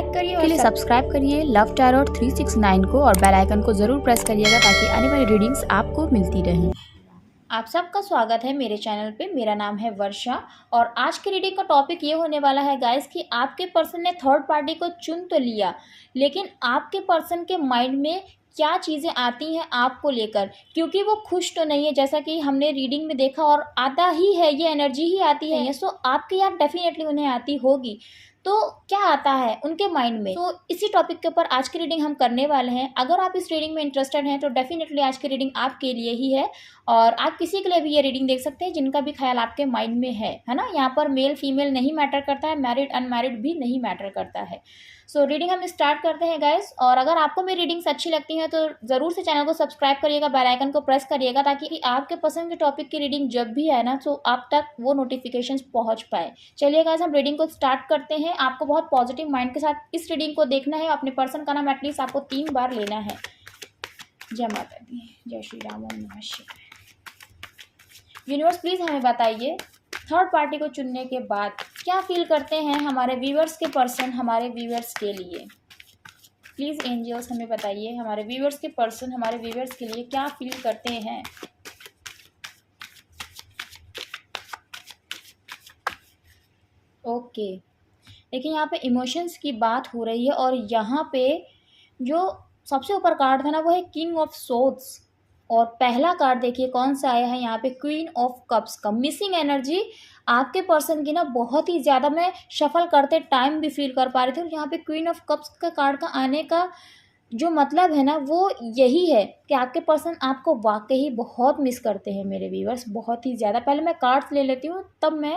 Like करिए के लिए सब्सक्राइब करिए लव टैरोट 369 को और बेल आइकन को ज़रूर प्रेस करिएगा ताकि आने वाली रीडिंग्स आपको मिलती रहें। आप सबका स्वागत है मेरे चैनल पे। मेरा नाम है वर्षा और आज की रीडिंग का टॉपिक ये होने वाला है गाइस कि आपके पर्सन ने थर्ड पार्टी को चुन तो लिया, लेकिन आपके पर्सन के माइंड में क्या चीज़ें आती हैं आपको लेकर, क्योंकि वो खुश तो नहीं है जैसा कि हमने रीडिंग में देखा, और आता ही है, ये एनर्जी ही आती है। सो आपके याद डेफिनेटली उन्हें आती होगी। तो क्या आता है उनके माइंड में, तो इसी टॉपिक के ऊपर आज की रीडिंग हम करने वाले हैं। अगर आप इस रीडिंग में इंटरेस्टेड हैं तो डेफिनेटली आज की रीडिंग आपके लिए ही है, और आप किसी के लिए भी ये रीडिंग देख सकते हैं जिनका भी ख्याल आपके माइंड में है ना। यहाँ पर मेल फीमेल नहीं मैटर करता है, मैरिड अनमैरिड भी नहीं मैटर करता है। सो रीडिंग हम स्टार्ट करते हैं गाइस। और अगर आपको मेरी रीडिंग्स अच्छी लगती हैं तो ज़रूर से चैनल को सब्सक्राइब करिएगा, बेल आइकन को प्रेस करिएगा ताकि आपके पसंद के टॉपिक की रीडिंग जब भी आए ना तो आप तक वो नोटिफिकेशंस पहुंच पाए। चलिए गाइस हम रीडिंग को स्टार्ट करते हैं। आपको बहुत पॉजिटिव माइंड के साथ इस रीडिंग को देखना है। अपने पर्सन का नाम एटलीस्ट आपको 3 बार लेना है। जय माता दी, जय श्री राम, ओम नमः शिवाय। यूनिवर्स प्लीज़ हमें बताइए थर्ड पार्टी को चुनने के बाद क्या फील करते हैं हमारे व्यूवर्स के पर्सन हमारे व्यूवर्स के लिए। प्लीज़ एंजल्स हमें बताइए हमारे व्यूवर्स के पर्सन हमारे व्यूवर्स के लिए क्या फील करते हैं। ओके, देखिए यहाँ पे इमोशंस की बात हो रही है, और यहाँ पे जो सबसे ऊपर कार्ड था ना वो है किंग ऑफ सोर्ड्स, और पहला कार्ड देखिए कौन सा आया है यहाँ पे, क्वीन ऑफ कप्स का। मिसिंग एनर्जी आपके पर्सन की ना बहुत ही ज़्यादा, मैं शफल करते टाइम भी फील कर पा रही थी। और यहाँ पे क्वीन ऑफ कप्स का कार्ड का आने का जो मतलब है ना वो यही है कि आपके पर्सन आपको वाकई बहुत मिस करते हैं मेरे व्यूअर्स, बहुत ही ज़्यादा। पहले मैं कार्ड्स ले लेती हूँ तब मैं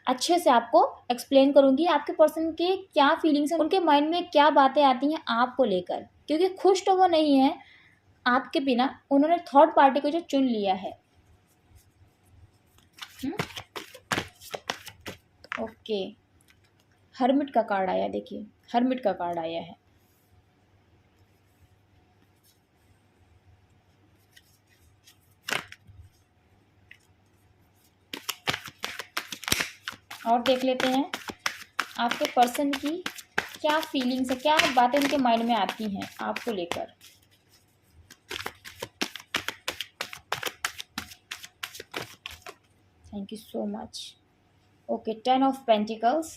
अच्छे से आपको एक्सप्लेन करूँगी आपके पर्सन के क्या फीलिंग्स हैं, उनके माइंड में क्या बातें आती हैं आपको लेकर, क्योंकि खुश तो वो नहीं है आपके बिना। उन्होंने थर्ड पार्टी को जो चुन लिया है। ओके, हर्मिट का कार्ड आया, देखिए हर्मिट का कार्ड आया है। और देख लेते हैं आपके पर्सन की क्या फीलिंग्स है, क्या बातें उनके माइंड में आती हैं आपको लेकर। Thank you so much. Okay, 10 of pentacles,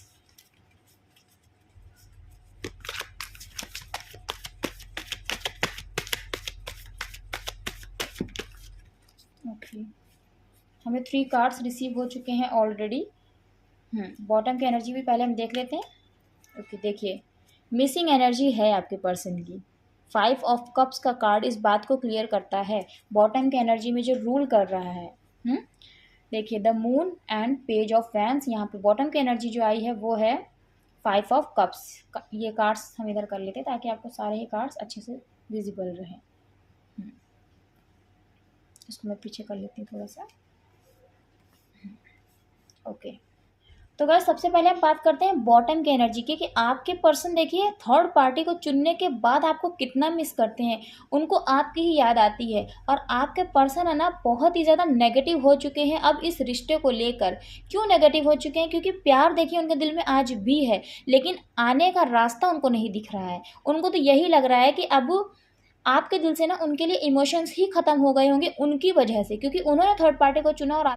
okay, हमें 3 कार्ड्स रिसीव हो चुके हैं ऑलरेडी। बॉटम की एनर्जी भी पहले हम देख लेते हैं। ओके, देखिए मिसिंग एनर्जी है आपके पर्सन की। 5 ऑफ कप्स का कार्ड इस बात को क्लियर करता है, बॉटम की एनर्जी में जो रूल कर रहा है। देखिए the moon and page of vents, यहाँ पे बॉटम की एनर्जी जो आई है वो है 5 ऑफ कप्स। ये कार्ड्स हम इधर कर लेते हैं ताकि आपको सारे ही कार्ड्स अच्छे से विजिबल रहें। इसको मैं पीछे कर लेती हूँ थोड़ा सा। ओके, तो गाइस सबसे पहले हम बात करते हैं बॉटम की एनर्जी की, कि आपके पर्सन देखिए थर्ड पार्टी को चुनने के बाद आपको कितना मिस करते हैं, उनको आपकी ही याद आती है। और आपके पर्सन है ना बहुत ही ज़्यादा नेगेटिव हो चुके हैं अब इस रिश्ते को लेकर। क्यों नेगेटिव हो चुके हैं? क्योंकि प्यार देखिए उनके दिल में आज भी है, लेकिन आने का रास्ता उनको नहीं दिख रहा है। उनको तो यही लग रहा है कि अब आपके दिल से ना उनके लिए इमोशंस ही ख़त्म हो गए होंगे उनकी वजह से, क्योंकि उन्होंने थर्ड पार्टी को चुना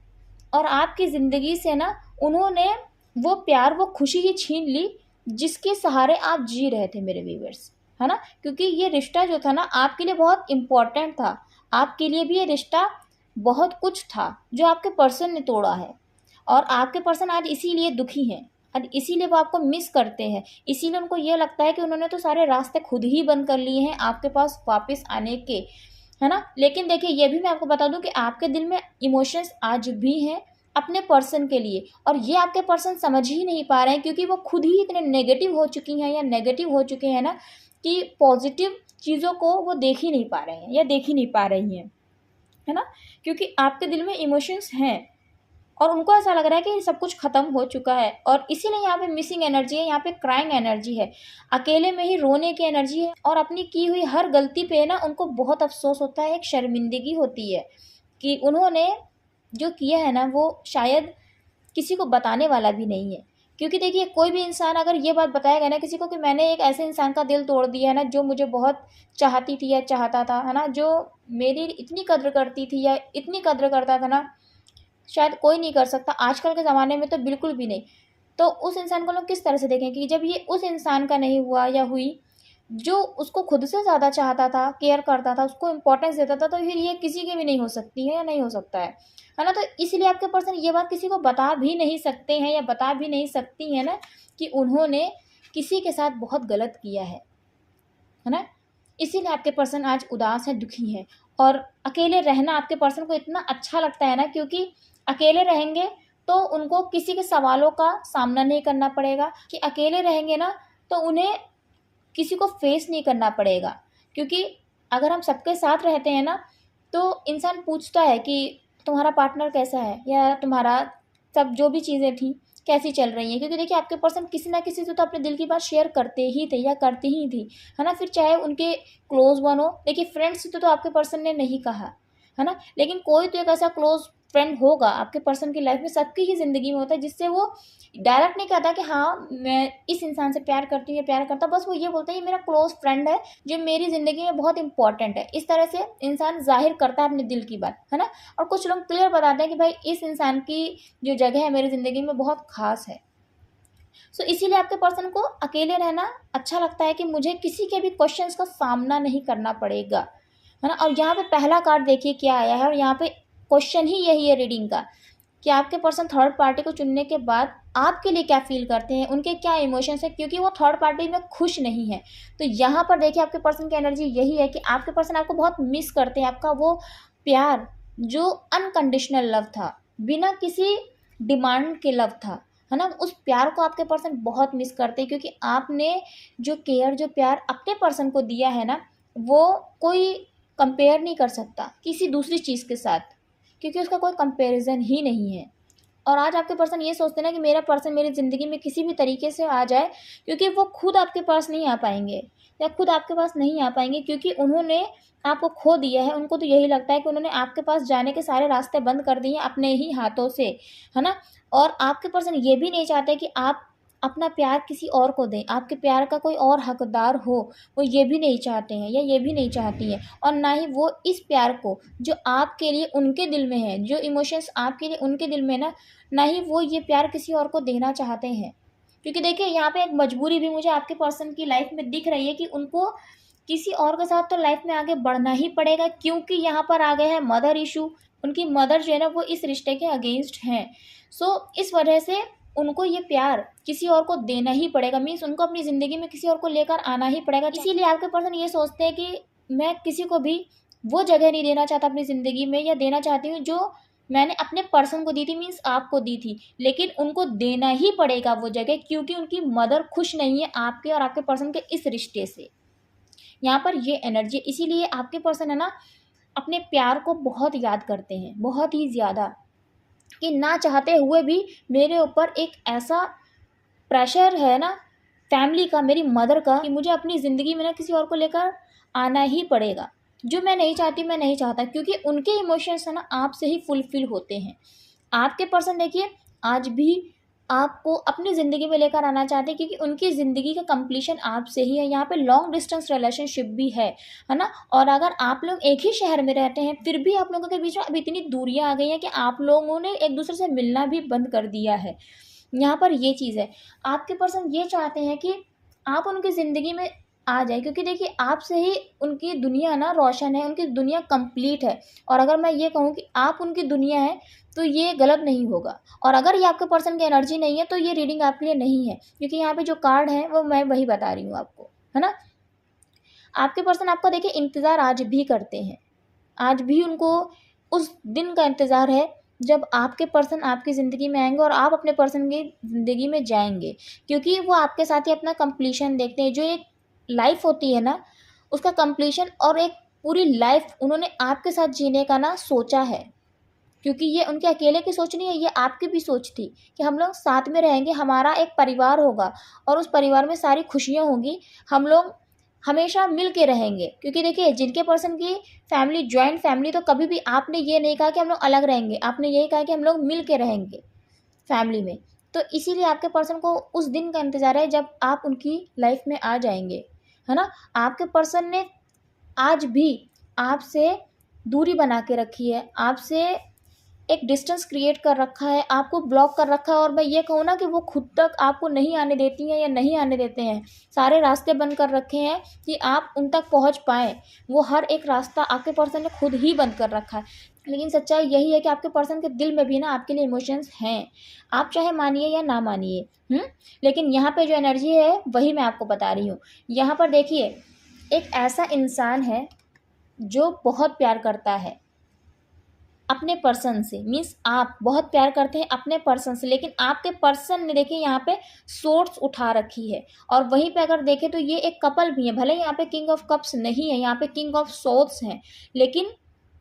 और आपकी ज़िंदगी से ना उन्होंने वो प्यार वो खुशी ही छीन ली जिसके सहारे आप जी रहे थे मेरे व्यूअर्स, है ना। क्योंकि ये रिश्ता जो था ना आपके लिए बहुत इम्पोर्टेंट था, आपके लिए भी ये रिश्ता बहुत कुछ था जो आपके पर्सन ने तोड़ा है। और आपके पर्सन आज इसीलिए दुखी हैं, और इसीलिए वो आपको मिस करते हैं। इसीलिए उनको ये लगता है कि उन्होंने तो सारे रास्ते खुद ही बंद कर लिए हैं आपके पास वापस आने के, है ना। लेकिन देखिए ये भी मैं आपको बता दूं कि आपके दिल में इमोशंस आज भी हैं अपने पर्सन के लिए, और ये आपके पर्सन समझ ही नहीं पा रहे हैं क्योंकि वो खुद ही इतने नेगेटिव हो चुकी हैं या नेगेटिव हो चुके हैं ना कि पॉजिटिव चीज़ों को वो देख ही नहीं पा रहे हैं या देख ही नहीं पा रही हैं, है ना। क्योंकि आपके दिल में इमोशंस हैं और उनको ऐसा लग रहा है कि सब कुछ ख़त्म हो चुका है, और इसीलिए यहाँ पे मिसिंग एनर्जी है, यहाँ पे क्राइंग एनर्जी है, अकेले में ही रोने की एनर्जी है। और अपनी की हुई हर गलती पे ना उनको बहुत अफसोस होता है, एक शर्मिंदगी होती है कि उन्होंने जो किया है ना वो शायद किसी को बताने वाला भी नहीं है, क्योंकि देखिए कोई भी इंसान अगर ये बात बताएगा ना किसी को कि मैंने एक ऐसे इंसान का दिल तोड़ दिया है ना जो मुझे बहुत चाहती थी या चाहता था, है ना, जो मेरी इतनी कद्र करती थी या इतनी कद्र करता था ना, शायद कोई नहीं कर सकता आजकल के ज़माने में, तो बिल्कुल भी नहीं। तो उस इंसान को लोग किस तरह से देखें कि जब ये उस इंसान का नहीं हुआ या हुई जो उसको खुद से ज़्यादा चाहता था, केयर करता था, उसको इम्पोर्टेंस देता था, तो फिर ये किसी की भी नहीं हो सकती है या नहीं हो सकता है ना? तो इसलिए आपके पर्सन ये बात किसी को बता भी नहीं सकते हैं या बता भी नहीं सकती हैं ना कि उन्होंने किसी के साथ बहुत गलत किया है ना? इसीलिए आपके पर्सन आज उदास हैं, दुखी हैं, और अकेले रहना आपके पर्सन को इतना अच्छा लगता है ना, क्योंकि अकेले रहेंगे तो उनको किसी के सवालों का सामना नहीं करना पड़ेगा, कि अकेले रहेंगे ना तो उन्हें किसी को फेस नहीं करना पड़ेगा। क्योंकि अगर हम सबके साथ रहते हैं ना तो इंसान पूछता है कि तुम्हारा पार्टनर कैसा है या तुम्हारा सब जो भी चीज़ें थी कैसी चल रही हैं, क्योंकि देखिए आपके पर्सन किसी ना किसी से तो अपने दिल की बात शेयर करते ही थे या करती ही थी, है ना? फिर चाहे उनके क्लोज वन हो, देखिए फ्रेंड्स से तो आपके पर्सन ने नहीं कहा, है ना? लेकिन कोई तो एक ऐसा क्लोज फ्रेंड होगा आपके पर्सन की लाइफ में, सबकी ही ज़िंदगी में होता है, जिससे वो डायरेक्ट नहीं कहता कि हाँ मैं इस इंसान से प्यार करती हूँ या प्यार करता, बस वो ये बोलता है ये मेरा क्लोज फ्रेंड है जो मेरी ज़िंदगी में बहुत इंपॉर्टेंट है। इस तरह से इंसान जाहिर करता है अपने दिल की बात, है ना? और कुछ लोग क्लियर बताते हैं कि भाई इस इंसान की जो जगह है मेरी ज़िंदगी में बहुत खास है। सो इसीलिए आपके पर्सन को अकेले रहना अच्छा लगता है कि मुझे किसी के भी क्वेश्चंस का सामना नहीं करना पड़ेगा, है ना? और यहाँ पे पहला कार्ड देखिए क्या आया है, और यहाँ पे क्वेश्चन ही यही है रीडिंग का कि आपके पर्सन थर्ड पार्टी को चुनने के बाद आपके लिए क्या फील करते हैं, उनके क्या इमोशंस है, क्योंकि वो थर्ड पार्टी में खुश नहीं है। तो यहाँ पर देखिए आपके पर्सन की एनर्जी यही है कि आपके पर्सन आपको बहुत मिस करते हैं, आपका वो प्यार जो अनकंडीशनल लव था, बिना किसी डिमांड के लव था, है ना? उस प्यार को आपके पर्सन बहुत मिस करते हैं, क्योंकि आपने जो केयर जो प्यार अपने पर्सन को दिया है ना, वो कोई कंपेयर नहीं कर सकता किसी दूसरी चीज़ के साथ, क्योंकि उसका कोई कंपैरिजन ही नहीं है। और आज आपके पर्सन ये सोचते हैं ना कि मेरा पर्सन मेरी ज़िंदगी में किसी भी तरीके से आ जाए, क्योंकि वो खुद आपके पास नहीं आ पाएंगे या खुद आपके पास नहीं आ पाएंगे, क्योंकि उन्होंने आपको खो दिया है। उनको तो यही लगता है कि उन्होंने आपके पास जाने के सारे रास्ते बंद कर दिए हैं अपने ही हाथों से, है ना? और आपके पर्सन ये भी नहीं चाहते कि आप अपना प्यार किसी और को दें, आपके प्यार का कोई और हकदार हो, वो ये भी नहीं चाहते हैं या ये भी नहीं चाहती हैं। और ना ही वो इस प्यार को जो आपके लिए उनके दिल में है, जो इमोशंस आपके लिए उनके दिल में है ना ही वो ये प्यार किसी और को देना चाहते हैं। क्योंकि देखिए यहाँ पे एक मजबूरी भी मुझे आपके पर्सन की लाइफ में दिख रही है कि उनको किसी और के साथ तो लाइफ में आगे बढ़ना ही पड़ेगा, क्योंकि यहाँ पर आ गया है मदर इशू। उनकी मदर जो है ना वो इस रिश्ते के अगेंस्ट हैं। सो इस वजह से उनको ये प्यार किसी और को देना ही पड़ेगा, मीन्स उनको अपनी ज़िंदगी में किसी और को लेकर आना ही पड़ेगा। इसीलिए आपके पर्सन ये सोचते हैं कि मैं किसी को भी वो जगह नहीं देना चाहता अपनी ज़िंदगी में, या देना चाहती हूँ जो मैंने अपने पर्सन को दी थी, मीन्स आपको दी थी, लेकिन उनको देना ही पड़ेगा वो जगह, क्योंकि उनकी मदर खुश नहीं है आपके और आपके पर्सन के इस रिश्ते से। यहाँ पर ये एनर्जी, इसीलिए आपके पर्सन है ना अपने प्यार को बहुत याद करते हैं, बहुत ही ज़्यादा, कि ना चाहते हुए भी मेरे ऊपर एक ऐसा प्रेशर है ना फैमिली का, मेरी मदर का, कि मुझे अपनी ज़िंदगी में ना किसी और को लेकर आना ही पड़ेगा। जो मैं नहीं चाहती मैं नहीं चाहता, क्योंकि उनके इमोशंस है ना आपसे ही फुलफिल होते हैं। आपके पर्सन देखिए आज भी आपको अपनी ज़िंदगी में लेकर आना चाहते हैं, क्योंकि उनकी ज़िंदगी का कंप्लीशन आपसे ही है। यहाँ पे लॉन्ग डिस्टेंस रिलेशनशिप भी है ना? और अगर आप लोग एक ही शहर में रहते हैं फिर भी आप लोगों के बीच में अब इतनी दूरियां आ गई हैं कि आप लोगों ने एक दूसरे से मिलना भी बंद कर दिया है। यहाँ पर ये चीज़ है, आपके पर्सन ये चाहते हैं कि आप उनकी ज़िंदगी में आ जाए, क्योंकि देखिए आपसे ही उनकी दुनिया ना रोशन है, उनकी दुनिया कंप्लीट है। और अगर मैं ये कहूँ कि आप उनकी दुनिया है तो ये गलत नहीं होगा। और अगर ये आपके पर्सन की एनर्जी नहीं है तो ये रीडिंग आपके लिए नहीं है, क्योंकि यहाँ पे जो कार्ड है वो मैं वही बता रही हूँ आपको, है ना? आपके पर्सन आपका देखिए इंतज़ार आज भी करते हैं, आज भी उनको उस दिन का इंतज़ार है जब आपके पर्सन आपकी ज़िंदगी में आएंगे और आप अपने पर्सन की ज़िंदगी में जाएंगे, क्योंकि वो आपके साथ ही अपना कंप्लीशन देखते हैं। जो एक लाइफ होती है ना उसका कंप्लीशन, और एक पूरी लाइफ उन्होंने आपके साथ जीने का ना सोचा है, क्योंकि ये उनके अकेले की सोच नहीं है, ये आपकी भी सोच थी कि हम लोग साथ में रहेंगे, हमारा एक परिवार होगा और उस परिवार में सारी खुशियाँ होंगी, हम लोग हमेशा मिल के रहेंगे। क्योंकि देखिए जिनके पर्सन की फैमिली जॉइंट फैमिली, तो कभी भी आपने ये नहीं कहा कि हम लोग अलग रहेंगे, आपने यही कहा कि हम लोग मिल के रहेंगे फैमिली में। तो इसीलिए आपके पर्सन को उस दिन का इंतज़ार है जब आप उनकी लाइफ में आ जाएंगे, है ना। आपके पर्सन ने आज भी आपसे दूरी बना के रखी है, आपसे एक डिस्टेंस क्रिएट कर रखा है, आपको ब्लॉक कर रखा है, और मैं ये कहूँ ना कि वो खुद तक आपको नहीं आने देती हैं या नहीं आने देते हैं। सारे रास्ते बंद कर रखे हैं कि आप उन तक पहुँच पाएँ। वो हर एक रास्ता आपके पर्सन ने खुद ही बंद कर रखा है। लेकिन सच्चाई यही है कि आपके पर्सन के दिल में भी ना आपके लिए इमोशंस हैं। आप चाहे मानिए या ना मानिए, लेकिन यहाँ पे जो एनर्जी है वही मैं आपको बता रही हूँ। यहाँ पर देखिए, एक ऐसा इंसान है जो बहुत प्यार करता है अपने पर्सन से, मीन्स आप बहुत प्यार करते हैं अपने पर्सन से, लेकिन आपके पर्सन ने देखिए यहाँ पे सोर्स उठा रखी है। और वहीं पे अगर देखें तो ये एक कपल भी है, भले यहाँ पे किंग ऑफ कप्स नहीं है, यहाँ पे किंग ऑफ सोर्ड्स हैं, लेकिन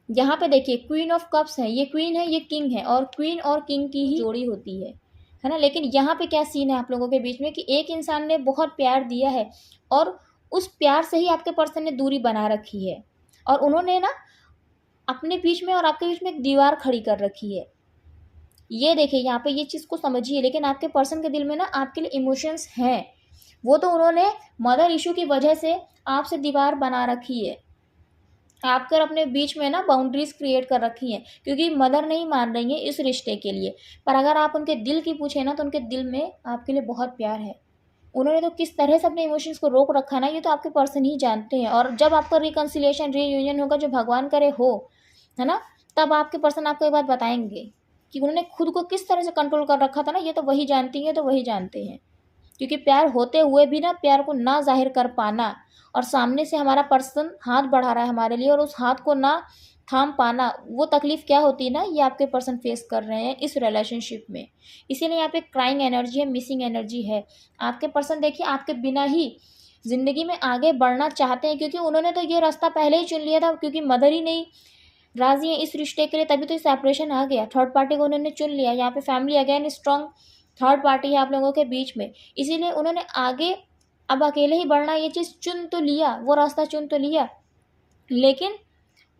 यहाँ पे देखिए क्वीन ऑफ कप्स है, ये क्वीन है, ये किंग है, और क्वीन और किंग की ही जोड़ी होती है ना। लेकिन यहाँ पे क्या सीन है आप लोगों के बीच में कि एक इंसान ने बहुत प्यार दिया है और उस प्यार से ही आपके पर्सन ने दूरी बना रखी है, और उन्होंने ना अपने बीच में और आपके बीच में एक दीवार खड़ी कर रखी है। ये देखिए यहाँ पे ये चीज़ को समझिए, लेकिन आपके पर्सन के दिल में ना आपके लिए इमोशंस हैं। वो तो उन्होंने मदर इशू की वजह से आपसे दीवार बना रखी है, आपके और अपने बीच में ना बाउंड्रीज क्रिएट कर रखी हैं, क्योंकि मदर नहीं मान रही है इस रिश्ते के लिए। पर अगर आप उनके दिल की पूछे ना तो उनके दिल में आपके लिए बहुत प्यार है। उन्होंने तो किस तरह से अपने इमोशंस को रोक रखा ना, ये तो आपके पर्सन ही जानते हैं। और जब आपका रिकन्सिलिएशन रीयूनियन होगा, जो भगवान करे हो, है ना, तब आपके पर्सन आपको एक बात बताएंगे कि उन्होंने खुद को किस तरह से कंट्रोल कर रखा था ना, ये तो वही जानती है, तो वही जानते हैं। क्योंकि प्यार होते हुए भी ना प्यार को ना जाहिर कर पाना, और सामने से हमारा पर्सन हाथ बढ़ा रहा है हमारे लिए और उस हाथ को ना थाम पाना, वो तकलीफ़ क्या होती है ना, ये आपके पर्सन फेस कर रहे हैं इस रिलेशनशिप में। इसीलिए यहाँ पे क्राइंग एनर्जी है, मिसिंग एनर्जी है। आपके पर्सन देखिए आपके बिना ही ज़िंदगी में आगे बढ़ना चाहते हैं, क्योंकि उन्होंने तो ये रास्ता पहले ही चुन लिया था, क्योंकि मदर ही नहीं राज़ी है इस रिश्ते के लिए, तभी तो सेपरेशन आ गया। थर्ड पार्टी को उन्होंने चुन लिया। यहाँ पे family again strong third party है आप लोगों के बीच में, इसीलिए उन्होंने आगे अब अकेले ही बढ़ना ये चीज़ चुन तो लिया, वो रास्ता चुन तो लिया, लेकिन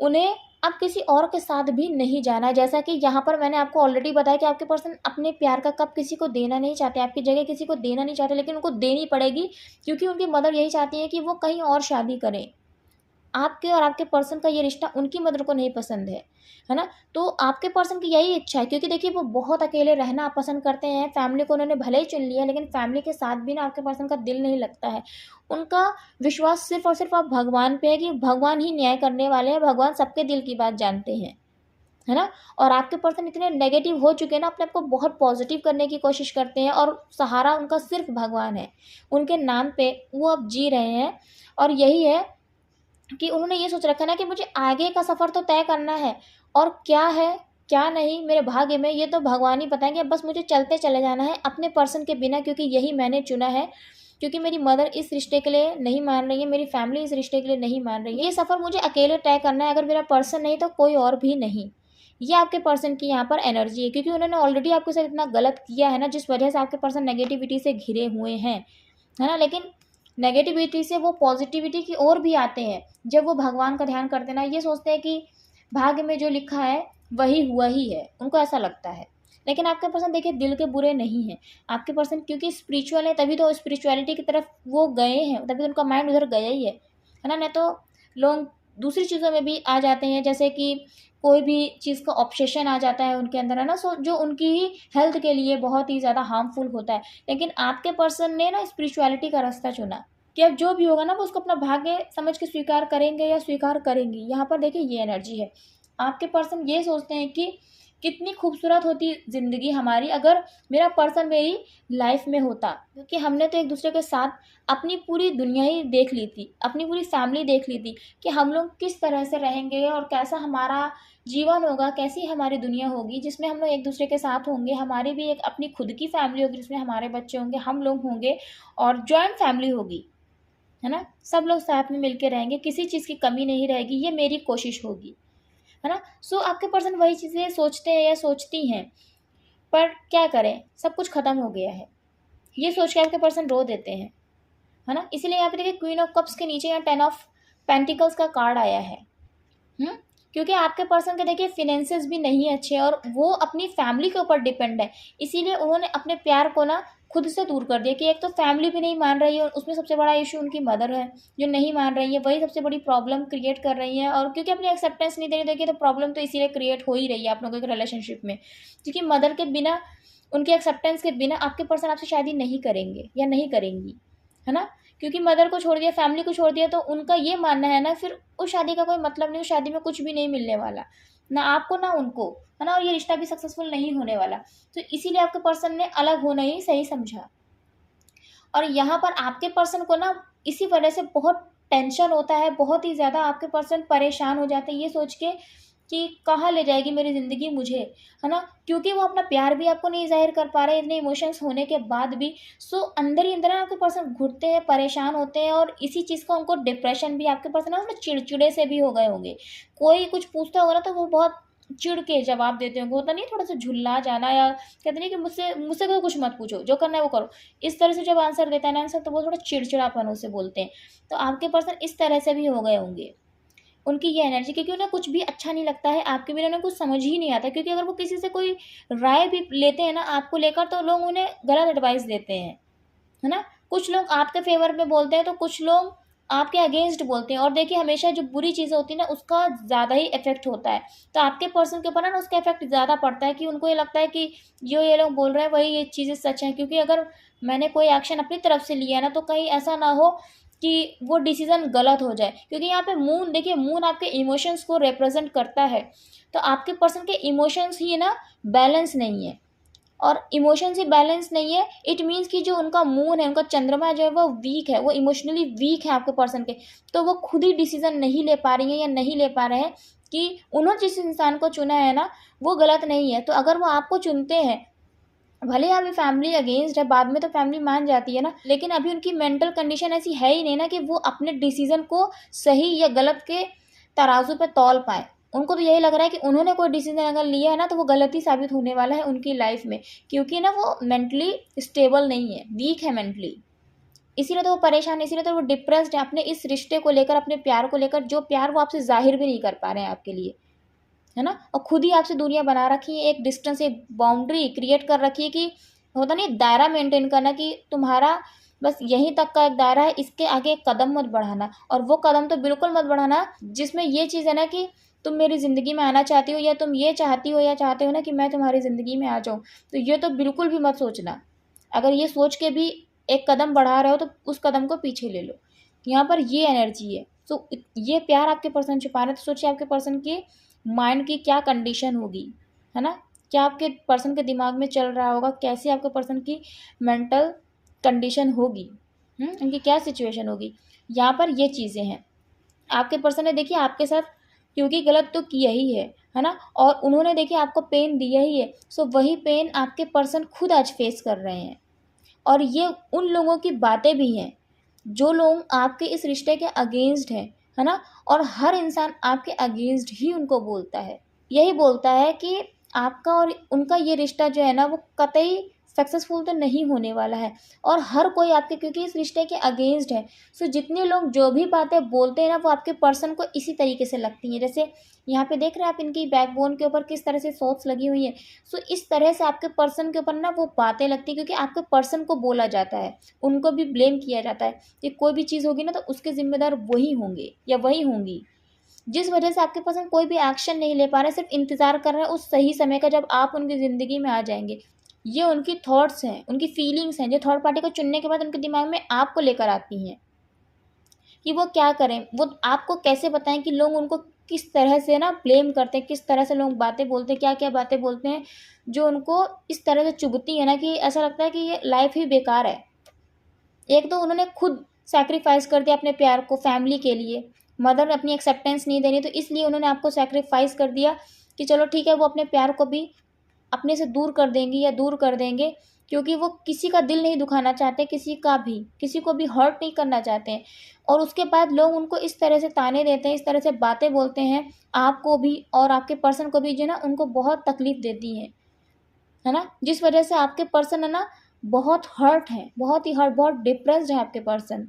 उन्हें अब किसी और के साथ भी नहीं जाना। जैसा कि यहाँ पर मैंने आपको ऑलरेडी बताया कि आपके पर्सन अपने प्यार का कप किसी को देना नहीं चाहते, आपकी जगह किसी को देना नहीं चाहते, लेकिन उनको देनी पड़ेगी, क्योंकि उनकी मदर यही चाहती है कि वो कहीं और शादी करें। आपके और आपके पर्सन का ये रिश्ता उनकी मदर को नहीं पसंद है ना। तो आपके पर्सन की यही इच्छा है, क्योंकि देखिए वो बहुत अकेले रहना पसंद करते हैं। फैमिली को उन्होंने भले ही चुन लिया, लेकिन फैमिली के साथ भी ना आपके पर्सन का दिल नहीं लगता है। उनका विश्वास सिर्फ और सिर्फ आप भगवान पे है कि भगवान ही न्याय करने वाले हैं, भगवान सबके दिल की बात जानते हैं, है ना। और आपके पर्सन इतने नेगेटिव हो चुके हैं ना, अपने आप को बहुत पॉजिटिव करने की कोशिश करते हैं, और सहारा उनका सिर्फ भगवान है। उनके नाम पे वो अब जी रहे हैं, और यही है कि उन्होंने ये सोच रखा है ना कि मुझे आगे का सफ़र तो तय करना है, और क्या है क्या नहीं मेरे भाग्य में ये तो भगवान ही बताएंगे। बस मुझे चलते चले जाना है अपने पर्सन के बिना, क्योंकि यही मैंने चुना है, क्योंकि मेरी मदर इस रिश्ते के लिए नहीं मान रही है, मेरी फैमिली इस रिश्ते के लिए नहीं मान रही है। ये सफ़र मुझे अकेले तय करना है, अगर मेरा पर्सन नहीं तो कोई और भी नहीं। ये आपके पर्सन की यहाँ पर एनर्जी है, क्योंकि उन्होंने ऑलरेडी आपके साथ इतना गलत किया है ना, जिस वजह से आपके पर्सन नेगेटिविटी से घिरे हुए हैं, है ना। लेकिन नेगेटिविटी से वो पॉजिटिविटी की ओर भी आते हैं जब वो भगवान का ध्यान करते ना। ये सोचते हैं कि भाग्य में जो लिखा है वही हुआ ही है, उनको ऐसा लगता है। लेकिन आपके पर्सन देखिए दिल के बुरे नहीं हैं। आपके पर्सन क्योंकि स्पिरिचुअल है, तभी तो स्पिरिचुअलिटी की तरफ वो गए हैं, तभी तो उनका माइंड उधर गया ही है ना। नहीं तो लोग दूसरी चीज़ों में भी आ जाते हैं, जैसे कि कोई भी चीज़ का ऑब्सेशन आ जाता है उनके अंदर, है ना। सो जो उनकी ही हेल्थ के लिए बहुत ही ज़्यादा हार्मफुल होता है। लेकिन आपके पर्सन ने ना स्पिरिचुअलिटी का रास्ता चुना कि अब जो भी होगा ना वो उसको अपना भाग्य समझ के स्वीकार करेंगे या स्वीकार करेंगी। यहाँ पर देखिए ये एनर्जी है। आपके पर्सन ये सोचते हैं कि कितनी खूबसूरत होती ज़िंदगी हमारी अगर मेरा पर्सन मेरी लाइफ में होता, क्योंकि हमने तो एक दूसरे के साथ अपनी पूरी दुनिया ही देख ली थी, अपनी पूरी फैमिली देख ली थी कि हम लोग किस तरह से रहेंगे और कैसा हमारा जीवन होगा, कैसी हमारी दुनिया होगी जिसमें हम लोग एक दूसरे के साथ होंगे। हमारी भी एक अपनी खुद की फैमिली होगी जिसमें हमारे बच्चे होंगे, हम लोग होंगे, और जॉइंट फैमिली होगी, है ना। सब लोग साथ में मिलके रहेंगे, किसी चीज़ की कमी नहीं रहेगी, ये मेरी कोशिश होगी, है ना। सो आपके पर्सन वही चीज़ें सोचते हैं या सोचती हैं, पर क्या करें, सब कुछ ख़त्म हो गया है। ये सोच के आपके पर्सन रो देते हैं, है ना। इसीलिए यहाँ पे देखिए क्वीन ऑफ कप्स के नीचे यहाँ 10 ऑफ पेंटिकल्स का कार्ड आया है। क्योंकि आपके पर्सन के देखिए फिनेंसेस भी नहीं अच्छे और वो अपनी फैमिली के ऊपर डिपेंड है। इसीलिए उन्होंने अपने प्यार को ना खुद से दूर कर दिया कि एक तो फैमिली भी नहीं मान रही है और उसमें सबसे बड़ा इशू उनकी मदर है जो नहीं मान रही है, वही सबसे बड़ी प्रॉब्लम क्रिएट कर रही है। और क्योंकि अपनी एक्सेप्टेंस नहीं दे रही, देखिए तो प्रॉब्लम तो इसीलिए क्रिएट हो ही रही है आप लोगों के रिलेशनशिप में, क्योंकि मदर के बिना, उनके एक्सेप्टेंस के बिना आपके पर्सन आपसे शादी नहीं करेंगे या नहीं करेंगी, है ना। क्योंकि मदर को छोड़ दिया, फैमिली को छोड़ दिया, तो उनका ये मानना है ना फिर उस शादी का कोई मतलब नहीं, उस शादी में कुछ भी नहीं मिलने वाला, ना आपको ना उनको, है ना। और ये रिश्ता भी सक्सेसफुल नहीं होने वाला। तो इसीलिए आपके पर्सन ने अलग होना ही सही समझा। और यहाँ पर आपके पर्सन को ना इसी वजह से बहुत टेंशन होता है, बहुत ही ज़्यादा आपके पर्सन परेशान हो जाते हैं ये सोच के कि कहाँ ले जाएगी मेरी ज़िंदगी मुझे, है ना। क्योंकि वो अपना प्यार भी आपको नहीं ज़ाहिर कर पा रहे इतने इमोशंस होने के बाद भी। सो अंदर ही अंदर ना आपके पर्सन घुटते हैं, परेशान होते हैं, और इसी चीज़ का उनको डिप्रेशन भी, आपके पर्सन ना उसमें चिड़चिड़े से भी हो गए होंगे। कोई कुछ पूछता होगा ना तो वो बहुत चिढ़ के जवाब देते होंगे, होता नहीं है थोड़ा सा झुल्ला जाना, या कहते नहीं कि मुझसे मुझसे कोई कुछ मत पूछो, जो करना है वो करो। इस तरह से जब आंसर देता है ना आंसर, तो वो थोड़ा चिड़चिड़ापन से बोलते हैं। तो आपके पर्सन इस तरह से भी हो गए होंगे, उनकी ये एनर्जी, क्योंकि उन्हें कुछ भी अच्छा नहीं लगता है आपके बिना, उन्हें कुछ समझ ही नहीं आता। क्योंकि अगर वो किसी से कोई राय भी लेते हैं ना आपको लेकर, तो लोग उन्हें गलत एडवाइस देते हैं, है ना। कुछ लोग आपके फेवर में बोलते हैं तो कुछ लोग आपके अगेंस्ट बोलते हैं। और देखिए हमेशा जो बुरी चीज़ें होती है ना उसका ज़्यादा ही इफेक्ट होता है। तो आपके पर्सन के ऊपर ना उसका इफेक्ट ज़्यादा पड़ता है, कि उनको ये लगता है कि जो ये लोग बोल रहे हैं वही ये चीज़ें सच हैं। क्योंकि अगर मैंने कोई एक्शन अपनी तरफ से लिया है ना, तो कहीं ऐसा ना हो कि वो डिसीजन गलत हो जाए। क्योंकि यहाँ पे मून, देखिए मून आपके इमोशंस को रिप्रेजेंट करता है। तो आपके पर्सन के इमोशंस ही ना बैलेंस नहीं है, और इमोशंस ही बैलेंस नहीं है, इट मीन्स कि जो उनका मून है, उनका चंद्रमा जो है वो वीक है, वो इमोशनली वीक है आपके पर्सन के। तो वो खुद ही डिसीजन नहीं ले पा रही हैं या नहीं ले पा रहे हैं कि उन्होंने जिस इंसान को चुना है ना वो गलत नहीं है। तो अगर वो आपको चुनते हैं, भले ही अभी फैमिली अगेंस्ट है, बाद में तो फैमिली मान जाती है ना, लेकिन अभी उनकी मेंटल कंडीशन ऐसी है ही नहीं ना कि वो अपने डिसीजन को सही या गलत के तराजू पे तौल पाए। उनको तो यही लग रहा है कि उन्होंने कोई डिसीजन अगर लिया है ना तो वो गलत ही साबित होने वाला है उनकी लाइफ में, क्योंकि ना वो मेंटली स्टेबल नहीं है, वीक है मेंटली। इसीलिए तो वो परेशान है, इसीलिए तो वो डिप्रेस्ड है अपने इस रिश्ते को लेकर, अपने प्यार को लेकर, जो प्यार वो आपसे जाहिर भी नहीं कर पा रहे हैं आपके लिए, है ना। और खुद ही आपसे दूरियां बना रखी है, एक डिस्टेंस, एक बाउंड्री क्रिएट कर रखी है, कि होता नहीं दायरा मेंटेन करना, कि तुम्हारा बस यहीं तक का एक दायरा है, इसके आगे एक कदम मत बढ़ाना। और वो कदम तो बिल्कुल मत बढ़ाना जिसमें ये चीज़ है ना कि तुम मेरी ज़िंदगी में आना चाहती हो, या तुम ये चाहती हो या चाहते हो ना कि मैं तुम्हारी ज़िंदगी में आ जाऊँ। तो ये तो बिल्कुल भी मत सोचना। अगर ये सोच के भी एक कदम बढ़ा रहे हो तो उस कदम को पीछे ले लो। यहाँ पर ये एनर्जी है। तो ये प्यार आपके पर्सन छुपा रहे हैं, तो सोचिए आपके पर्सन की माइंड की क्या कंडीशन होगी, है ना। क्या आपके पर्सन के दिमाग में चल रहा होगा, कैसी आपके पर्सन की मेंटल कंडीशन होगी, उनकी क्या सिचुएशन होगी। यहाँ पर ये चीज़ें हैं। आपके पर्सन ने देखिए आपके साथ क्योंकि गलत तो किया ही है ना। और उन्होंने देखिए आपको पेन दिया ही है। सो वही पेन आपके पर्सन खुद आज फेस कर रहे हैं। और ये उन लोगों की बातें भी हैं जो लोग आपके इस रिश्ते के अगेंस्ट हैं, है ना। और हर इंसान आपके अगेंस्ट ही उनको बोलता है, यही बोलता है कि आपका और उनका ये रिश्ता जो है ना वो कतई सक्सेसफुल तो नहीं होने वाला है। और हर कोई आपके क्योंकि इस रिश्ते के अगेंस्ट है। सो जितने लोग जो भी बातें बोलते हैं ना वो आपके पर्सन को इसी तरीके से लगती हैं। जैसे यहाँ पे देख रहे हैं आप इनकी बैकबोन के ऊपर किस तरह से सोच लगी हुई है। सो इस तरह से आपके पर्सन के ऊपर ना वो बातें लगती है, क्योंकि आपके पर्सन को बोला जाता है, उनको भी ब्लेम किया जाता है कि कोई भी चीज़ होगी ना तो उसके जिम्मेदार वही होंगे या वही होंगी। जिस वजह से आपके पर्सन कोई भी एक्शन नहीं ले पा रहे, सिर्फ इंतज़ार कर रहे हैं उस सही समय का जब आप उनकी ज़िंदगी में आ जाएंगे। ये उनकी थॉट्स हैं, उनकी फीलिंग्स हैं, जो थर्ड पार्टी को चुनने के बाद उनके दिमाग में आपको लेकर आती हैं कि वो क्या करें। वो आपको कैसे बताएं कि लोग उनको किस तरह से ना ब्लेम करते हैं, किस तरह से लोग बातें बोलते हैं, क्या क्या बातें बोलते हैं जो उनको इस तरह से चुभती है ना कि ऐसा लगता है कि ये लाइफ ही बेकार है। एक तो उन्होंने खुद सैक्रिफाइस कर दिया अपने प्यार को फैमिली के लिए, मदर अपनी एक्सेप्टेंस नहीं दे रही तो इसलिए उन्होंने आपको सैक्रिफाइस कर दिया कि चलो ठीक है वो अपने प्यार को भी अपने से दूर कर देंगी या दूर कर देंगे, क्योंकि वो किसी का दिल नहीं दुखाना चाहते, किसी का भी, किसी को भी हर्ट नहीं करना चाहते हैं। और उसके बाद लोग उनको इस तरह से ताने देते हैं, इस तरह से बातें बोलते हैं, आपको भी और आपके पर्सन को भी जो ना उनको बहुत तकलीफ देती हैं, है ना। जिस वजह से आपके पर्सन है ना बहुत हर्ट है, बहुत ही हर्ट, बहुत डिप्रेस्ड है आपके पर्सन।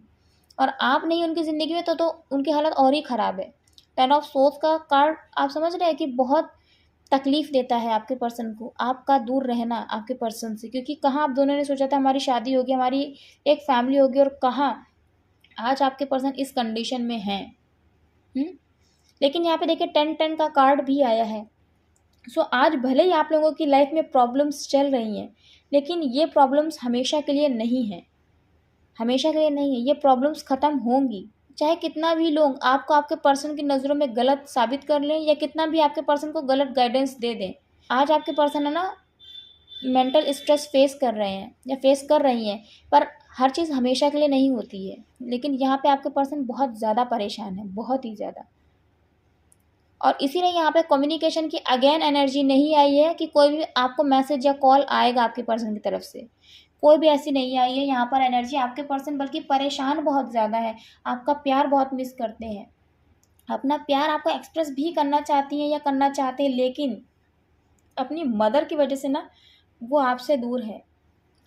और आप नहीं उनकी ज़िंदगी में तो उनकी हालत और ही ख़राब है। 10 ऑफ सोर्स का कार्ड आप समझ रहे हैं कि बहुत तकलीफ देता है आपके पर्सन को, आपका दूर रहना आपके पर्सन से, क्योंकि कहाँ आप दोनों ने सोचा था हमारी शादी होगी, हमारी एक फैमिली होगी, और कहाँ आज आपके पर्सन इस कंडीशन में हैं। लेकिन यहाँ पे देखिए 10-10 का कार्ड भी आया है। सो आज भले ही आप लोगों की लाइफ में प्रॉब्लम्स चल रही हैं, लेकिन ये प्रॉब्लम्स हमेशा के लिए नहीं है, हमेशा के लिए नहीं है। ये प्रॉब्लम्स ख़त्म होंगी, चाहे कितना भी लोग आपको आपके पर्सन की नज़रों में गलत साबित कर लें या कितना भी आपके पर्सन को गलत गाइडेंस दे दें। आज आपके पर्सन है ना मेंटल स्ट्रेस फेस कर रहे हैं या फेस कर रही हैं, पर हर चीज़ हमेशा के लिए नहीं होती है। लेकिन यहाँ पे आपके पर्सन बहुत ज़्यादा परेशान है, बहुत ही ज़्यादा। और इसीलिए यहाँ पे कम्युनिकेशन की अगेन एनर्जी नहीं आई है कि कोई भी आपको मैसेज या कॉल आएगा आपके पर्सन की तरफ से, कोई भी ऐसी नहीं आई है यहाँ पर एनर्जी। आपके पर्सन बल्कि परेशान बहुत ज़्यादा है, आपका प्यार बहुत मिस करते हैं, अपना प्यार आपको एक्सप्रेस भी करना चाहती हैं या करना चाहते हैं, लेकिन अपनी मदर की वजह से ना वो आपसे दूर है।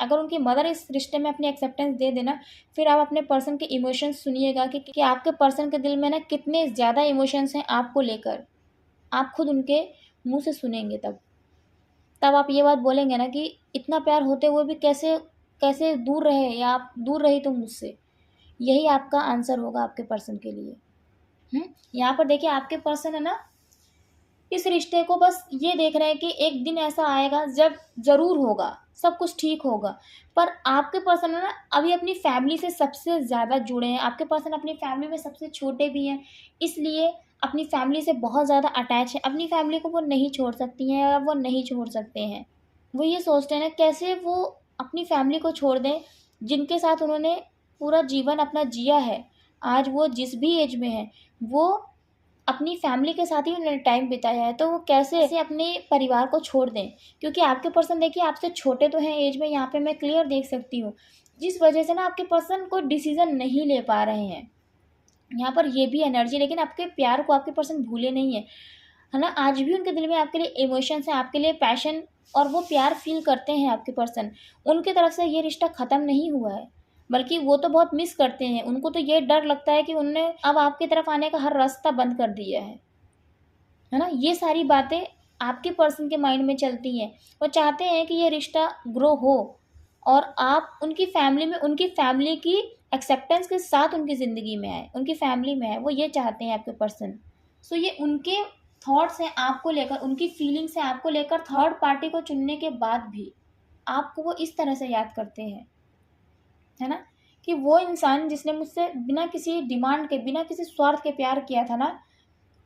अगर उनकी मदर इस रिश्ते में अपनी एक्सेप्टेंस दे देना, फिर आप अपने पर्सन के इमोशंस सुनिएगा कि आपके पर्सन के दिल में ना कितने ज़्यादा इमोशंस हैं आपको लेकर। आप खुद उनके मुंह से सुनेंगे, तब आप ये बात बोलेंगे ना कि इतना प्यार होते हुए भी कैसे कैसे दूर रहे, या आप दूर रही तुम मुझसे। यही आपका आंसर होगा आपके पर्सन के लिए। यहाँ पर देखिए आपके पर्सन है ना इस रिश्ते को बस ये देख रहे हैं कि एक दिन ऐसा आएगा जब ज़रूर होगा, सब कुछ ठीक होगा। पर आपके पर्सन है ना अभी अपनी फैमिली से सबसे ज़्यादा जुड़े हैं, आपके पर्सन अपनी फैमिली में सबसे छोटे भी हैं, इसलिए अपनी फैमिली से बहुत ज़्यादा अटैच है। अपनी फैमिली को वो नहीं छोड़ सकती हैं या वो नहीं छोड़ सकते हैं। वो ये सोचते हैं ना कैसे वो अपनी फैमिली को छोड़ दें, जिनके साथ उन्होंने पूरा जीवन अपना जिया है। आज वो जिस भी एज में है, वो अपनी फैमिली के साथ ही उन्होंने टाइम बिताया है, तो वो कैसे ऐसे अपने परिवार को छोड़ दें। क्योंकि आपके पर्सन देखिए आपसे छोटे तो हैं एज में, यहाँ पे मैं क्लियर देख सकती हूँ, जिस वजह से ना आपके पर्सन कोई डिसीजन नहीं ले पा रहे हैं। यहाँ पर ये भी एनर्जी, लेकिन आपके प्यार को आपके पर्सन भूले नहीं है ना। आज भी उनके दिल में आपके लिए इमोशंस हैं, आपके लिए पैशन और वो प्यार फील करते हैं आपके पर्सन। उनकी तरफ से ये रिश्ता ख़त्म नहीं हुआ है, बल्कि वो तो बहुत मिस करते हैं। उनको तो ये डर लगता है कि उनने अब आपकी तरफ आने का हर रास्ता बंद कर दिया है ना। ये सारी बातें आपके पर्सन के माइंड में चलती हैं। वो चाहते हैं कि ये रिश्ता ग्रो हो और आप उनकी फैमिली में, उनकी फैमिली की एक्सेप्टेंस के साथ उनकी ज़िंदगी में आए, उनकी फैमिली में आए। वो ये चाहते हैं आपके पर्सन। सो ये उनके थॉट्स हैं आपको लेकर, उनकी फीलिंग्स हैं आपको लेकर। थर्ड पार्टी को चुनने के बाद भी आपको वो इस तरह से याद करते हैं, है ना, कि वो इंसान जिसने मुझसे बिना किसी डिमांड के, बिना किसी स्वार्थ के प्यार किया था ना,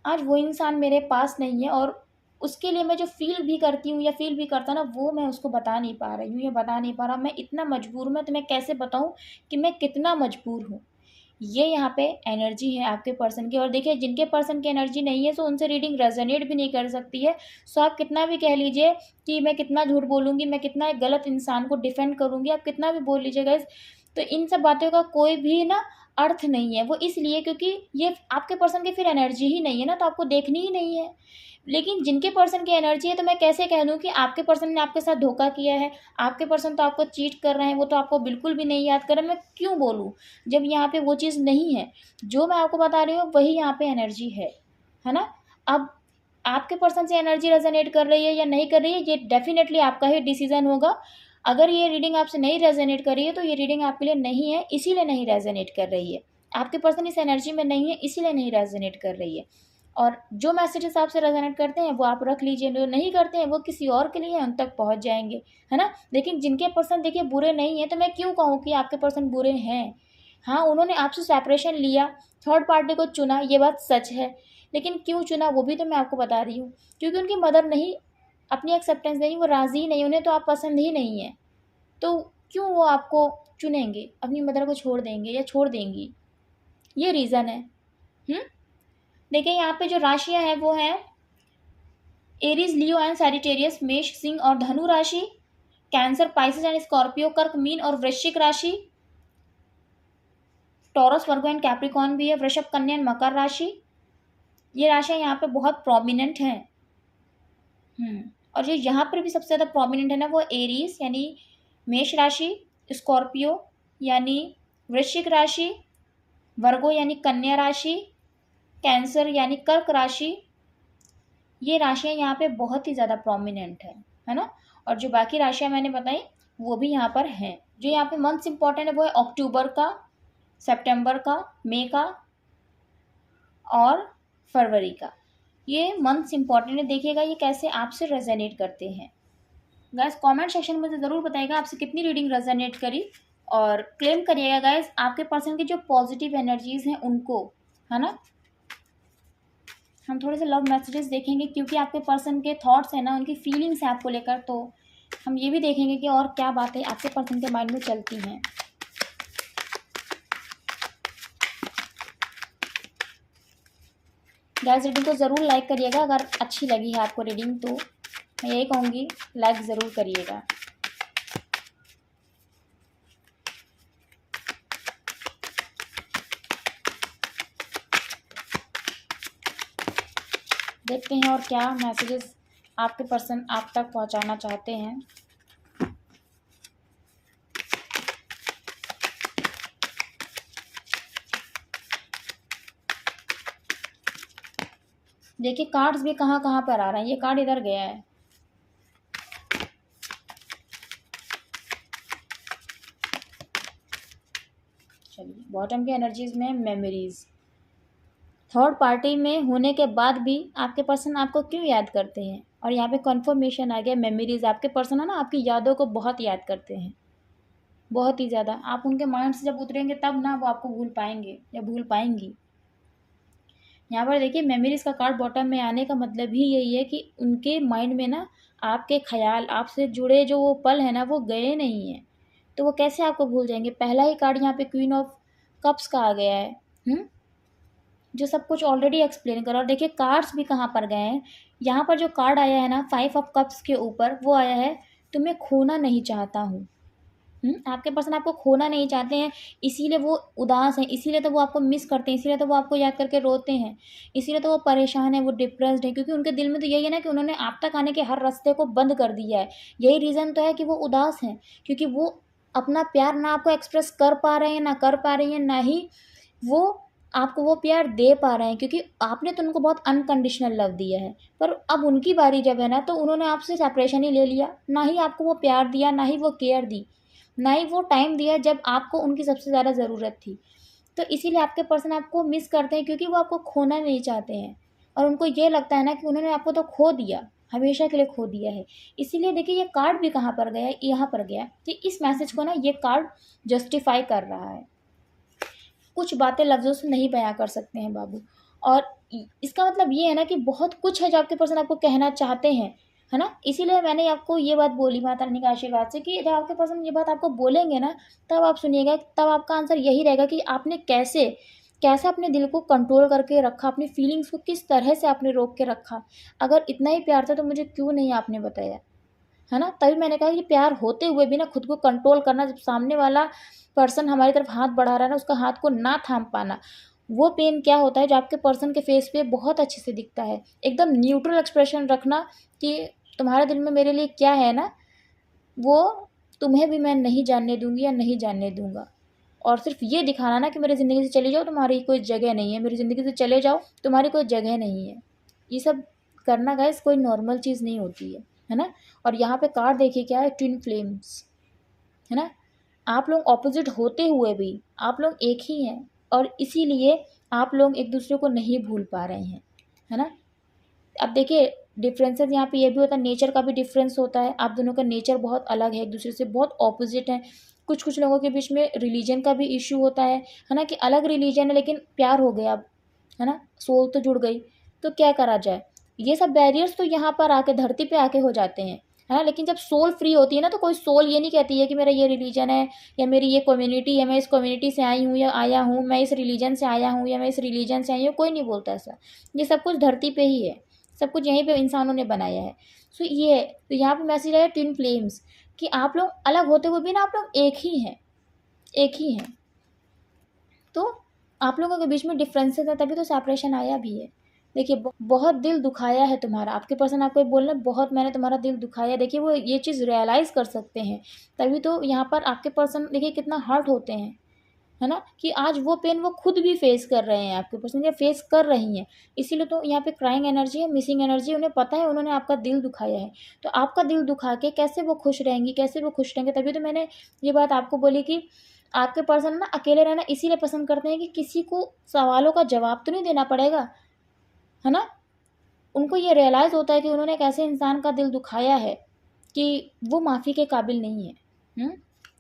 आज वो इंसान मेरे पास नहीं है। और उसके लिए मैं जो फ़ील भी करती हूँ या फ़ील भी करता ना, वो मैं उसको बता नहीं पा रही हूँ या बता नहीं पा रहा। मैं इतना मजबूर हूँ, मैं तुम्हें कैसे बताऊँ कि मैं कितना मजबूर हूँ। ये यहाँ पे एनर्जी है आपके पर्सन की। और देखिए जिनके पर्सन की एनर्जी नहीं है, सो उनसे रीडिंग रेजोनेट भी नहीं कर सकती है। सो आप कितना भी कह लीजिए कि मैं कितना झूठ बोलूँगी, मैं कितना एक गलत इंसान को डिफेंड करूँगी, आप कितना भी बोल लीजिएगा इस, तो इन सब बातों का कोई भी ना अर्थ नहीं है। वो इसलिए क्योंकि ये आपके पर्सन की फिर एनर्जी ही नहीं है ना, तो आपको देखनी ही नहीं है। लेकिन जिनके पर्सन की एनर्जी है, तो मैं कैसे कह दूँ कि आपके पर्सन ने आपके साथ धोखा किया है, आपके पर्सन तो आपको चीट कर रहे हैं, वो तो आपको बिल्कुल भी नहीं याद कर रहे। मैं क्यों बोलूँ जब यहाँ पे वो चीज़ नहीं है। जो मैं आपको बता रही हूँ वही यहाँ पे एनर्जी है ना। अब आपके पर्सन से एनर्जी रेजोनेट कर रही है या नहीं कर रही है, ये डेफिनेटली आपका ही डिसीजन होगा। अगर ये रीडिंग आपसे नहीं रेजोनेट कर रही है, तो ये रीडिंग आपके लिए नहीं है, इसीलिए नहीं रेजोनेट कर रही है। आपके पर्सन इस एनर्जी में नहीं है, इसीलिए नहीं रेजोनेट कर रही है। और जो मैसेजेस आपसे रेजोनेट करते हैं वो आप रख लीजिए, जो नहीं करते हैं वो किसी और के लिए उन तक पहुंच जाएंगे, है ना। लेकिन जिनके पर्सन देखिए बुरे नहीं है, तो मैं क्यों कहूँ कि आपके पर्सन बुरे हैं। हाँ, उन्होंने आपसे सेपरेशन लिया, थर्ड पार्टी को चुना, ये बात सच है। लेकिन क्यों चुना वो भी तो मैं आपको बता रही हूँ। क्योंकि उनकी मदर नहीं, अपनी एक्सेप्टेंस नहीं, वो राज़ी ही नहीं, उन्हें तो आप पसंद ही नहीं है। तो क्यों वो आपको चुनेंगे, अपनी मदर को छोड़ देंगे या छोड़ देंगी, ये रीज़न है। देखिए यहाँ पे जो राशियाँ हैं वो हैं एरीज, लियो एंड सैजिटेरियस, मेष, सिंह और धनु राशि, कैंसर, पाइसेस एंड स्कॉर्पियो, कर्क, मीन और वृश्चिक राशि, टॉरस, वर्गो एंड कैप्रिकॉर्न भी है, वृषभ, कन्या एंड मकर राशि। ये राशियाँ यहाँ पे बहुत प्रोमिनेंट हैं। और जो यहाँ पर भी सबसे ज़्यादा प्रोमिनेंट है ना, वो एरीज यानी मेष राशि, स्कॉर्पियो यानी वृश्चिक राशि, वर्गो यानी कन्या राशि, कैंसर यानी कर्क राशि, ये राशियाँ यहाँ पे बहुत ही ज़्यादा प्रोमिनेंट है ना। और जो बाकी राशियाँ मैंने बताई वो भी यहाँ पर हैं। जो यहाँ पे मंथ्स इंपॉर्टेंट है वो है अक्टूबर का, सितंबर का, मई का और फरवरी का। ये मंथ्स इंपॉर्टेंट है, देखिएगा ये कैसे आपसे रेजोनेट करते हैं। गाइस कमेंट सेक्शन में मुझे ज़रूर बताइएगा आपसे कितनी रीडिंग रेजोनेट करी, और क्लेम करिएगा गाइस आपके पर्सन की जो पॉजिटिव एनर्जीज हैं उनको, है ना। हम थोड़े से लव मैसेजेस देखेंगे क्योंकि आपके पर्सन के थॉट्स हैं ना, उनकी फीलिंग्स हैं आपको लेकर, तो हम ये भी देखेंगे कि और क्या बातें आपके पर्सन के माइंड में चलती हैं। गाइस रीडिंग को ज़रूर लाइक करिएगा, अगर अच्छी लगी है आपको रीडिंग तो मैं यही कहूँगी लाइक ज़रूर करिएगा। देखते हैं और क्या मैसेजेस आपके पर्सन आप तक पहुंचाना चाहते हैं। देखिए कार्ड्स भी कहाँ कहाँ पर आ रहे हैं, ये कार्ड इधर गया है। चलिए बॉटम की एनर्जीज में मेमोरीज, थर्ड पार्टी में होने के बाद भी आपके पर्सन आपको क्यों याद करते हैं, और यहाँ पे कन्फर्मेशन आ गया मेमोरीज। आपके पर्सन है ना आपकी यादों को बहुत याद करते हैं, बहुत ही ज़्यादा। आप उनके माइंड से जब उतरेंगे तब ना वो आपको भूल पाएंगे या भूल पाएंगी। यहाँ पर देखिए मेमोरीज का कार्ड बॉटम में आने का मतलब ही यही है कि उनके माइंड में ना आपके ख्याल, आपसे जुड़े जो वो पल है ना वो गए नहीं हैं, तो वो कैसे आपको भूल जाएंगे। पहला ही कार्ड यहाँ पे क्वीन ऑफ कप्स का आ गया है, जो सब कुछ ऑलरेडी एक्सप्लेन करा। और देखिए कार्ड्स भी कहाँ पर गए हैं, यहाँ पर जो कार्ड आया है ना 5 ऑफ कप्स के ऊपर, वो आया है तुम्हें खोना नहीं चाहता हूँ। आपके पर्सन आपको खोना नहीं चाहते हैं, इसीलिए वो उदास हैं, इसीलिए तो वो आपको मिस करते हैं, इसीलिए तो वो आपको याद करके रोते हैं, इसीलिए तो वो परेशान है, वो डिप्रेस्ड है, क्योंकि उनके दिल में तो यही है ना कि उन्होंने आप तक आने के हर रास्ते को बंद कर दिया है। यही रीज़न तो है कि वो उदास हैं, क्योंकि वो अपना प्यार ना आपको एक्सप्रेस कर पा रहे हैं, ना कर पा रही हैं, ना ही वो आपको वो प्यार दे पा रहे हैं, क्योंकि आपने तो उनको बहुत अनकंडीशनल लव दिया है। पर अब उनकी बारी जब है ना, तो उन्होंने आपसे सेपरेशन ही ले लिया, ना ही आपको वो प्यार दिया, ना ही वो केयर दी, ना ही वो टाइम दिया जब आपको उनकी सबसे ज़्यादा ज़रूरत थी। तो इसीलिए आपके पर्सन आपको मिस करते हैं, क्योंकि वो आपको खोना नहीं चाहते हैं, और उनको ये लगता है ना कि उन्होंने आपको तो खो दिया, हमेशा के लिए खो दिया है। इसीलिए देखिए ये कार्ड भी कहाँ पर गया है, यहाँ पर गया कि इस मैसेज को ना ये कार्ड जस्टिफाई कर रहा है। कुछ बातें लफ्ज़ों से नहीं बयां कर सकते हैं बाबू, और इसका मतलब ये है ना कि बहुत कुछ है जो आपके पर्सन आपको कहना चाहते हैं, है ना। इसीलिए मैंने आपको ये बात बोली माता रानी के आशीर्वाद से कि जब आपके पर्सन ये बात आपको बोलेंगे ना, तब आप सुनिएगा, तब आपका आंसर यही रहेगा कि आपने कैसे कैसे अपने दिल को कंट्रोल करके रखा, अपनी फीलिंग्स को किस तरह से आपने रोक के रखा। अगर इतना ही प्यार था तो मुझे क्यों नहीं आपने बताया, है ना। तभी मैंने कहा कि प्यार होते हुए भी ना खुद को कंट्रोल करना, जब सामने वाला पर्सन हमारी तरफ हाथ बढ़ा रहा है ना, उसका हाथ को ना थाम पाना, वो पेन क्या होता है जो आपके पर्सन के फेस पे बहुत अच्छे से दिखता है। एकदम न्यूट्रल एक्सप्रेशन रखना कि तुम्हारे दिल में मेरे लिए क्या है ना, वो तुम्हें भी मैं नहीं जानने दूंगी या नहीं जानने दूंगा। और सिर्फ ये दिखाना ना कि मेरी ज़िंदगी से चली जाओ, तुम्हारी कोई जगह नहीं है, मेरी ज़िंदगी से चले जाओ, तुम्हारी कोई जगह नहीं है। ये सब करना गाइस कोई नॉर्मल चीज़ नहीं होती है ना। और यहाँ पे कार्ड देखिए क्या है, ट्विन फ्लेम्स, है ना। आप लोग ऑपोजिट होते हुए भी आप लोग एक ही हैं, और इसीलिए आप लोग एक दूसरे को नहीं भूल पा रहे हैं, है ना। अब देखिए डिफरेंसेस यहाँ पे ये भी होता है, नेचर का भी डिफरेंस होता है। आप दोनों का नेचर बहुत अलग है, एक दूसरे से बहुत ऑपोजिट है। कुछ लोगों के बीच में रिलीजन का भी इशू होता है ना, कि अलग रिलीजन है लेकिन प्यार हो गया अब, है ना, सोल तो जुड़ गई, तो क्या करा जाए। ये सब बैरियर्स तो यहाँ पर आके धरती पे आके हो जाते हैं, है ना। लेकिन जब सोल फ्री होती है ना, तो कोई सोल ये नहीं कहती है कि मेरा ये रिलीजन है या मेरी ये कम्युनिटी है, मैं इस कम्युनिटी से आई हूँ या आया हूँ, मैं इस रिलीजन से आया हूँ या मैं इस रिलीजन से आई हूँ, कोई नहीं बोलता ऐसा। ये सब कुछ धरती पे ही है, सब कुछ यहीं पे इंसानों ने बनाया है। सो ये है, तो यहाँ पे मैसेज आया ट्विन फ्लेम्स, कि आप लोग अलग होते हुए भी ना आप लोग एक ही हैं, एक ही हैं। तो आप लोगों के बीच में डिफरेंसेस है, तभी तो सेपरेशन आया भी है। देखिए बहुत दिल दुखाया है तुम्हारा, आपके पर्सन आपको बोल रहे हैं बहुत मैंने तुम्हारा दिल दुखाया। देखिए वो ये चीज़ रियलाइज़ कर सकते हैं, तभी तो यहाँ पर आपके पर्सन देखिए कितना हर्ट होते हैं, है ना, कि आज वो पेन वो खुद भी फेस कर रहे हैं, आपके पर्सन या फेस कर रही हैं। इसीलिए तो यहाँ पे क्राइंग एनर्जी है, मिसिंग एनर्जी, उन्हें पता है उन्होंने आपका दिल दुखाया है। तो आपका दिल दुखा के कैसे वो खुश रहेंगी, कैसे वो खुश रहेंगे? तभी तो मैंने ये बात आपको बोली कि आपके पर्सन ना अकेले रहना इसीलिए पसंद करते हैं कि किसी को सवालों का जवाब तो नहीं देना पड़ेगा, है ना? उनको ये रियलाइज़ होता है कि उन्होंने एक ऐसे इंसान का दिल दुखाया है कि वो माफ़ी के काबिल नहीं है।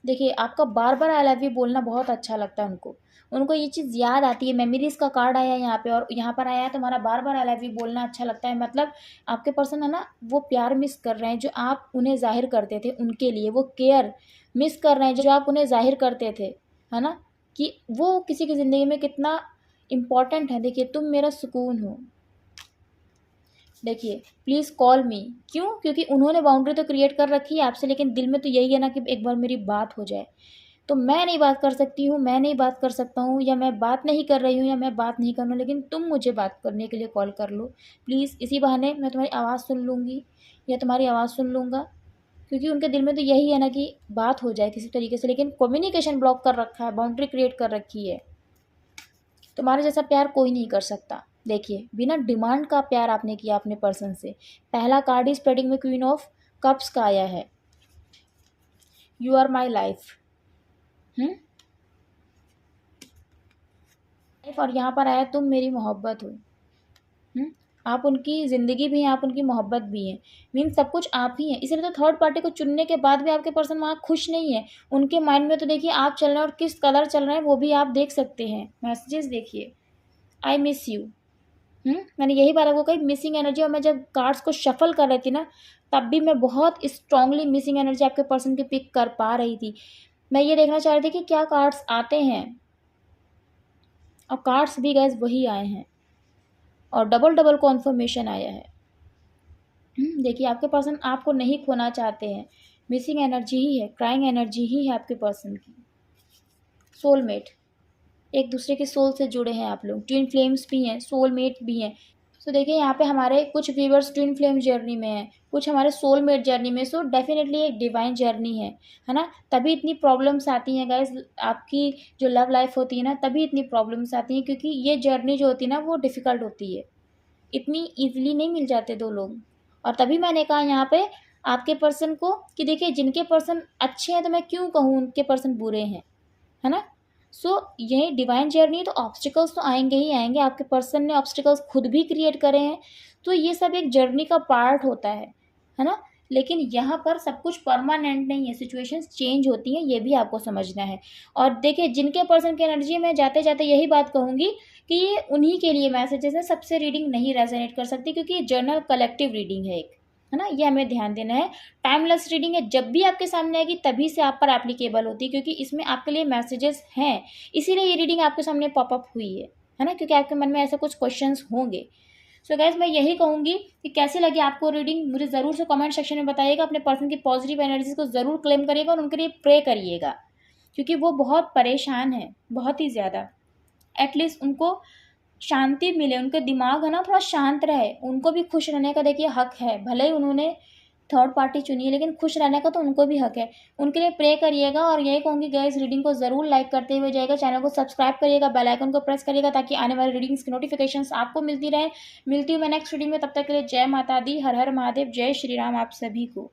देखिए, आपका बार-बार आई लव यू बोलना बहुत अच्छा लगता है उनको। उनको ये चीज़ याद आती है, मेमोरीज़ का कार्ड आया है यहाँ पे और यहाँ पर आया है तुम्हारा बार-बार आई लव यू बोलना अच्छा लगता है। मतलब आपके पर्सन है ना, वो प्यार मिस कर रहे हैं जो आप उन्हें ज़ाहिर करते थे उनके लिए, वो केयर मिस कर रहे हैं जो आप उन्हें ज़ाहिर करते थे, है ना? कि वो किसी की ज़िंदगी में कितना इम्पोर्टेंट है। देखिए, तुम मेरा सुकून हो। देखिए, प्लीज़ कॉल मी। क्यों? क्योंकि उन्होंने बाउंड्री तो क्रिएट कर रखी है आपसे, लेकिन दिल में तो यही है ना कि एक बार मेरी बात हो जाए। तो मैं नहीं बात कर सकती हूँ, मैं नहीं बात कर सकता हूँ, या मैं बात नहीं कर रही हूँ, या मैं बात नहीं कर रहा हूँ, लेकिन तुम मुझे बात करने के लिए कॉल कर लो प्लीज़। इसी बहाने मैं तुम्हारी आवाज़ सुन लूँगी या तुम्हारी आवाज़ सुन लूँगा, क्योंकि उनके दिल में तो यही है ना कि बात हो जाए किसी तरीके से, लेकिन कम्युनिकेशन ब्लॉक कर रखा है, बाउंड्री क्रिएट कर रखी है। तुम्हारे जैसा प्यार कोई नहीं कर सकता। देखिए, बिना डिमांड का प्यार आपने किया अपने पर्सन से। पहला कार्ड ही स्प्रेडिंग में क्वीन ऑफ कप्स का आया है। You are my life. और यहाँ पर आया तुम मेरी मोहब्बत हो। आप उनकी ज़िंदगी भी हैं, आप उनकी मोहब्बत भी हैं। मीन्स सब कुछ आप ही हैं। इसलिए तो थर्ड पार्टी को चुनने के बाद भी आपके पर्सन वहाँ खुश नहीं है। उनके माइंड में तो देखिए आप चल रहे हैं और किस कलर चल रहे हैं वो भी आप देख सकते हैं। मैसेजेस देखिए, आई मिस यू। मैंने यही बात आपको कही, मिसिंग एनर्जी। और मैं जब कार्ड्स को शफल कर रही थी ना, तब भी मैं बहुत स्ट्रांगली मिसिंग एनर्जी आपके पर्सन की पिक कर पा रही थी। मैं ये देखना चाह रही थी कि क्या कार्ड्स आते हैं, और कार्ड्स भी गाइस वही आए हैं, और डबल डबल कॉन्फर्मेशन आया है। देखिए, आपके पर्सन आपको नहीं खोना चाहते हैं। मिसिंग एनर्जी ही है, क्राइंग एनर्जी ही है आपके पर्सन की। सोलमेट, एक दूसरे के सोल से जुड़े हैं आप लोग, ट्विन फ्लेम्स भी हैं, सोलमेट भी हैं। सो देखिए, यहाँ पे हमारे कुछ व्यूवर्स ट्विन फ्लेम जर्नी में हैं, कुछ हमारे सोलमेट जर्नी में। सो डेफिनेटली एक डिवाइन जर्नी है ना? तभी इतनी प्रॉब्लम्स आती हैं गाइस, आपकी जो लव लाइफ होती है ना, तभी इतनी प्रॉब्लम्स आती हैं, क्योंकि ये जर्नी जो होती है ना वो डिफ़िकल्ट होती है। इतनी ईज़िली नहीं मिल जाते 2 लोग। और तभी मैंने कहा यहाँ पे आपके पर्सन को कि देखिए, जिनके पर्सन अच्छे हैं तो मैं क्यों कहूँ उनके पर्सन बुरे हैं, है ना? यही डिवाइन जर्नी, तो ऑब्स्टिकल्स तो आएंगे ही आएंगे। आपके पर्सन ने ऑब्स्टिकल्स खुद भी क्रिएट करे हैं, तो ये सब एक जर्नी का पार्ट होता है ना? लेकिन यहाँ पर सब कुछ परमानेंट नहीं है, सिचुएशंस चेंज होती हैं, ये भी आपको समझना है। और देखिए, जिनके पर्सन की एनर्जी में जाते जाते यही बात कहूँगी कि ये उन्हीं के लिए मैसेजेस हैं, सबसे रीडिंग नहीं रेजोनेट कर सकती, क्योंकि ये जर्नल कलेक्टिव रीडिंग है एक, है ना? ये हमें ध्यान देना है। टाइमलेस रीडिंग है, जब भी आपके सामने आएगी तभी से आप पर एप्लीकेबल होती है, क्योंकि इसमें आपके लिए मैसेजेस हैं, इसीलिए ये रीडिंग आपके सामने पॉपअप हुई है ना? क्योंकि आपके मन में ऐसे कुछ क्वेश्चंस होंगे। सो गाइस, मैं यही कहूँगी कि कैसी लगी आपको रीडिंग, मुझे ज़रूर से कमेंट सेक्शन में बताइएगा। अपने पर्सन की पॉजिटिव एनर्जीज को ज़रूर क्लेम करिएगा और उनके लिए प्रे करिएगा, क्योंकि वो बहुत परेशान है, बहुत ही ज़्यादा। एटलीस्ट उनको शांति मिले, उनका दिमाग है ना थोड़ा शांत रहे। उनको भी खुश रहने का देखिए हक है, भले ही उन्होंने थर्ड पार्टी चुनी है, लेकिन खुश रहने का तो उनको भी हक है। उनके लिए प्रे करिएगा। और यही कहूँगी गाइस, रीडिंग को ज़रूर लाइक करते हुए जाइएगा, चैनल को सब्सक्राइब करिएगा, बेल आइकन को प्रेस करिएगा, ताकि आने वाली रीडिंग्स की नोटिफिकेशंस आपको मिलती रहे। मिलती हूँ मैं नेक्स्ट रीडिंग में, तब तक के लिए जय माता दी, हर हर महादेव, जय श्री राम आप सभी को।